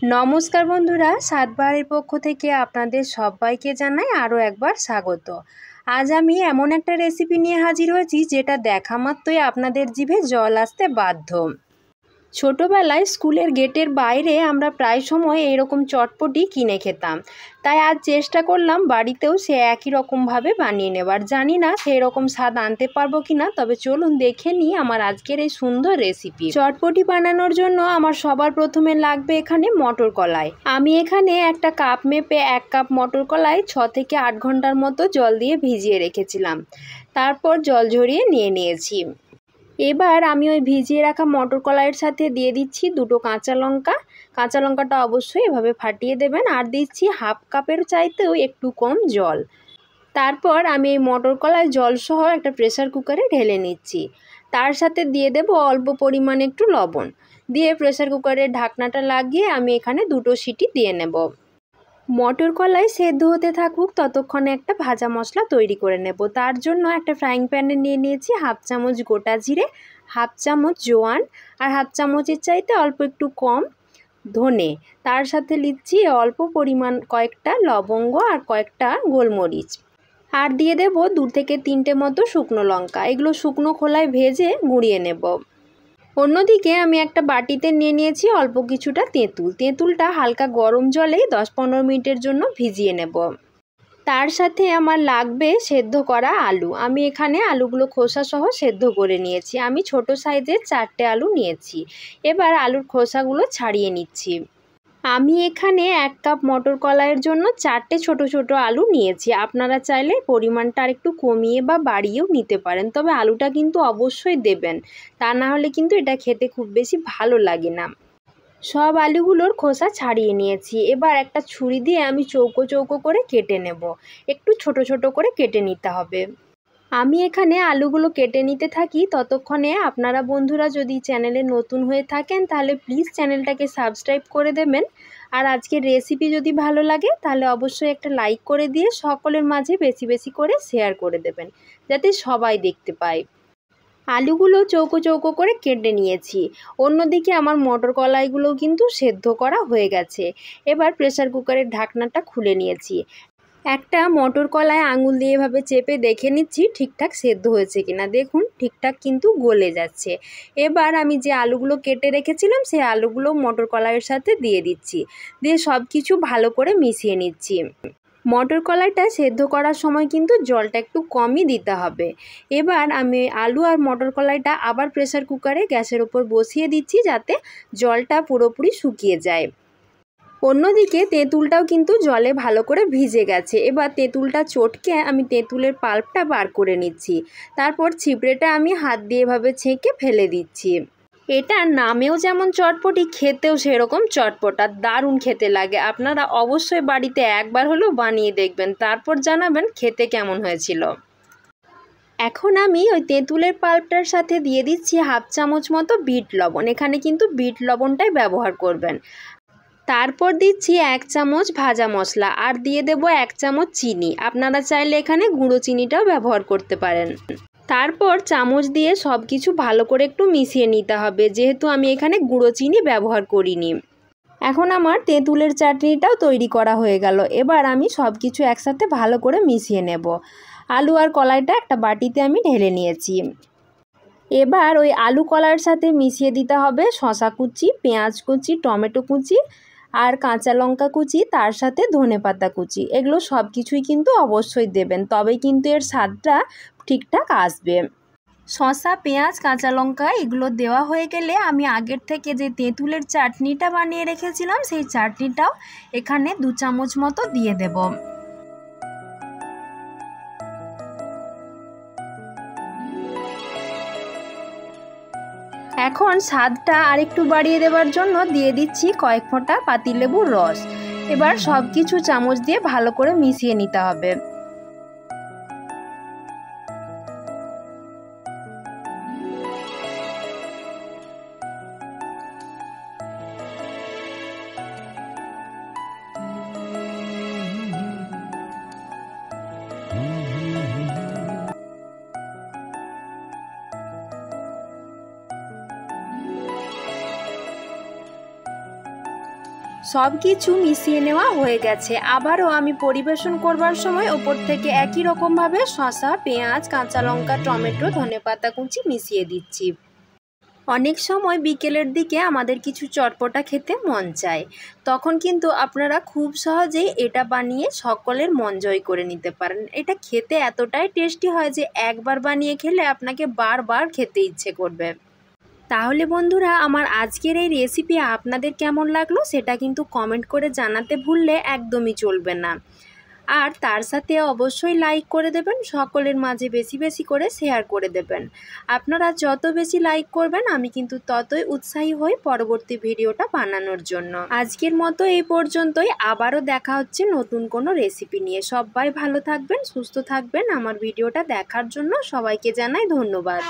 নমস্কার বন্ধুরা, স্বাদবাহারের পক্ষ থেকে আপনাদের সবাইকে জানাই আরও একবার স্বাগত। আজ আমি এমন একটা রেসিপি নিয়ে হাজির হয়েছি যেটা দেখা মাত্রই আপনাদের জিভে জল আসতে বাধ্য। ছোটোবেলায় স্কুলের গেটের বাইরে আমরা প্রায় সময় এইরকম চটপটি কিনে খেতাম, তাই আজ চেষ্টা করলাম বাড়িতেও সে একই রকমভাবে বানিয়ে নেবার। জানি না সেই রকম স্বাদ আনতে পারবো কিনা, তবে চলুন দেখে নিই আমার আজকের এই সুন্দর রেসিপি। চটপটি বানানোর জন্য আমার সবার প্রথমে লাগবে এখানে মটর কলাই। আমি এখানে একটা কাপ মেপে 1 কাপ মটর কলাই 6 থেকে 8 ঘন্টার মতো জল দিয়ে ভিজিয়ে রেখেছিলাম, তারপর জল ঝরিয়ে নিয়ে নিয়েছি। এবার আমি ওই ভিজিয়ে রাখা মটর কলাইয়ের সাথে দিয়ে দিচ্ছি 2টো কাঁচা লঙ্কা। কাঁচা লঙ্কাটা অবশ্যই এভাবে ফাটিয়ে দেবেন। আর দিচ্ছি 1/2 কাপের চাইতেও একটু কম জল। তারপর আমি এই মটর কলাই জলসহ একটা প্রেসার কুকারে ঢেলে নিচ্ছি। তার সাথে দিয়ে দেব অল্প পরিমাণে একটু লবণ। দিয়ে প্রেসার কুকারের ঢাকনাটা লাগিয়ে আমি এখানে 2টো সিটি দিয়ে নেব। মটর কলাই সেদ্ধ হতে থাকুক, ততক্ষণে একটা ভাজা মশলা তৈরি করে নেব। তার জন্য একটা ফ্রাইং প্যানে নিয়ে নিয়েছি 1/2 চামচ গোটা জিরে, 1/2 চামচ জোয়ান, আর 1/2 চামচের চাইতে অল্প একটু কম ধনে। তার সাথে নিচ্ছি অল্প পরিমাণ কয়েকটা লবঙ্গ আর কয়েকটা গোলমরিচ। আর দিয়ে দেব 2 থেকে 3টে মতো শুকনো লঙ্কা। এগুলো শুকনো খোলায় ভেজে গুঁড়িয়ে নেব। অন্যদিকে আমি একটা বাটিতে নিয়ে নিয়েছি অল্প কিছুটা তেঁতুল। তেঁতুলটা হালকা গরম জলে 10-15 মিনিটের জন্য ভিজিয়ে নেব। তার সাথে আমার লাগবে সেদ্ধ করা আলু। আমি এখানে আলুগুলো খোসা সহ সেদ্ধ করে নিয়েছি। আমি ছোট সাইজের 4টে আলু নিয়েছি। এবার আলুর খোসাগুলো ছাড়িয়ে নিচ্ছি। আমি এখানে 1 কাপ মটর কলাইয়ের জন্য 4টে ছোট ছোট আলু নিয়েছি। আপনারা চাইলে পরিমাণটা আর একটু কমিয়ে বা বাড়িয়েও নিতে পারেন, তবে আলুটা কিন্তু অবশ্যই দেবেন, তা না হলে কিন্তু এটা খেতে খুব বেশি ভালো লাগে না। সব আলুগুলোর খোসা ছাড়িয়ে নিয়েছি। এবার একটা ছুরি দিয়ে আমি চৌকো চৌকো করে কেটে নেব। একটু ছোট ছোট করে কেটে নিতে হবে। আমি এখানে আলুগুলো কেটে নিতে থাকি, ততক্ষণে আপনারা বন্ধুরা যদি চ্যানেলে নতুন হয়ে থাকেন তাহলে প্লিজ চ্যানেলটাকে সাবস্ক্রাইব করে দেবেন। আর আজকের রেসিপি যদি ভালো লাগে তাহলে অবশ্যই একটা লাইক করে দিয়ে সকলের মাঝে বেশি বেশি করে শেয়ার করে দেবেন, যাতে সবাই দেখতে পায়। আলুগুলো চৌকো চৌকো করে কেটে নিয়েছি। অন্যদিকে আমার মটর কলাইগুলোও কিন্তু সেদ্ধ করা হয়ে গেছে। এবার প্রেসার কুকারের ঢাকনাটা খুলে নিয়েছি। একটা মটর কলায় আঙুল দিয়ে এভাবে চেপে দেখে নিচ্ছি ঠিকঠাক সেদ্ধ হয়েছে কিনা। দেখুন ঠিকঠাক কিন্তু গলে যাচ্ছে। এবার আমি যে আলুগুলো কেটে রেখেছিলাম সেই আলুগুলো মটর কলাইয়ের সাথে দিয়ে দিচ্ছি। দিয়ে সব কিছু ভালো করে মিশিয়ে নিচ্ছি। মটর কলাইটা সেদ্ধ করার সময় কিন্তু জলটা একটু কমই দিতে হবে। এবার আমি আলু আর মটর কলাইটা আবার প্রেসার কুকারে গ্যাসের ওপর বসিয়ে দিচ্ছি, যাতে জলটা পুরোপুরি শুকিয়ে যায়। অন্যদিকে তেঁতুলটাও কিন্তু জলে ভালো করে ভিজে গেছে। এবার তেঁতুলটা চটকে আমি তেঁতুলের পাল্পটা বার করে নিচ্ছি। তারপর ছিপড়েটা আমি হাত দিয়ে এভাবে ছেঁকে ফেলে দিচ্ছি। এটা নামেও যেমন চটপটি, খেতেও সেরকম চটপটা, দারুণ খেতে লাগে। আপনারা অবশ্যই বাড়িতে একবার হলেও বানিয়ে দেখবেন, তারপর জানাবেন খেতে কেমন হয়েছিল। এখন আমি ওই তেঁতুলের পাল্পটার সাথে দিয়ে দিচ্ছি 1/2 চামচ মতো বিট লবণ। এখানে কিন্তু বিট লবণটাই ব্যবহার করবেন। তারপর দিচ্ছি 1 চামচ ভাজা মশলা, আর দিয়ে দেব 1 চামচ চিনি। আপনারা চাইলে এখানে গুঁড়ো চিনিটাও ব্যবহার করতে পারেন। তারপর চামচ দিয়ে সব কিছু ভালো করে একটু মিশিয়ে নিতে হবে, যেহেতু আমি এখানে গুঁড়ো চিনি ব্যবহার করিনি। এখন আমার তেঁতুলের চাটনিটাও তৈরি করা হয়ে গেল। এবার আমি সব কিছু একসাথে ভালো করে মিশিয়ে নেব। আলু আর কলাইটা একটা বাটিতে আমি ঢেলে নিয়েছি। এবার ওই আলু কলার সাথে মিশিয়ে দিতে হবে শসা কুচি, পেঁয়াজ কুচি, টমেটো কুচি আর কাঁচা লঙ্কা কুচি, তার সাথে ধনেপাতা কুচি। এগুলো সব কিছুই কিন্তু অবশ্যই দেবেন, তবেই কিন্তু এর স্বাদটা ঠিকঠাক আসবে। শসা, পেঁয়াজ, কাঁচা লঙ্কা এগুলো দেওয়া হয়ে গেলে আমি আগের থেকে যে তেঁতুলের চাটনিটা বানিয়ে রেখেছিলাম সেই চাটনিটাও এখানে 2 চামচ মতো দিয়ে দেব। এখন স্বাদটা আরেকটু বাড়িয়ে দেওয়ার জন্য দিয়ে দিচ্ছি কয়েক ফোঁটা পাতিলেবুর রস। এবার সব কিছু চামচ দিয়ে ভালো করে মিশিয়ে নিতে হবে। সব কিছু মিশিয়ে নেওয়া হয়ে গেছে। আবারও আমি পরিবেশন করবার সময় ওপর থেকে একই রকমভাবে শসা, পেঁয়াজ, কাঁচা লঙ্কা, টমেটো, ধনেপাতা কুচি মিশিয়ে দিচ্ছি। অনেক সময় বিকেলের দিকে আমাদের কিছু চটপটা খেতে মন চায়, তখন কিন্তু আপনারা খুব সহজেই এটা বানিয়ে সকলের মন জয় করে নিতে পারেন। এটা খেতে এতটাই টেস্টি হয় যে একবার বানিয়ে খেলে আপনাকে বারবার খেতে ইচ্ছে করবে। তাহলে বন্ধুরা, আমার আজকের এই রেসিপি আপনাদের কেমন লাগলো সেটা কিন্তু কমেন্ট করে জানাতে ভুললে একদমই চলবে না। আর তার সাথে অবশ্যই লাইক করে দেবেন, সকলের মাঝে বেশি বেশি করে শেয়ার করে দেবেন। আপনারা যত বেশি লাইক করবেন আমি কিন্তু ততই উৎসাহী হই পরবর্তী ভিডিওটা বানানোর জন্য। আজকের মতো এই পর্যন্তই, আবারও দেখা হচ্ছে নতুন কোনো রেসিপি নিয়ে। সবাই ভালো থাকবেন, সুস্থ থাকবেন। আমার ভিডিওটা দেখার জন্য সবাইকে জানাই ধন্যবাদ।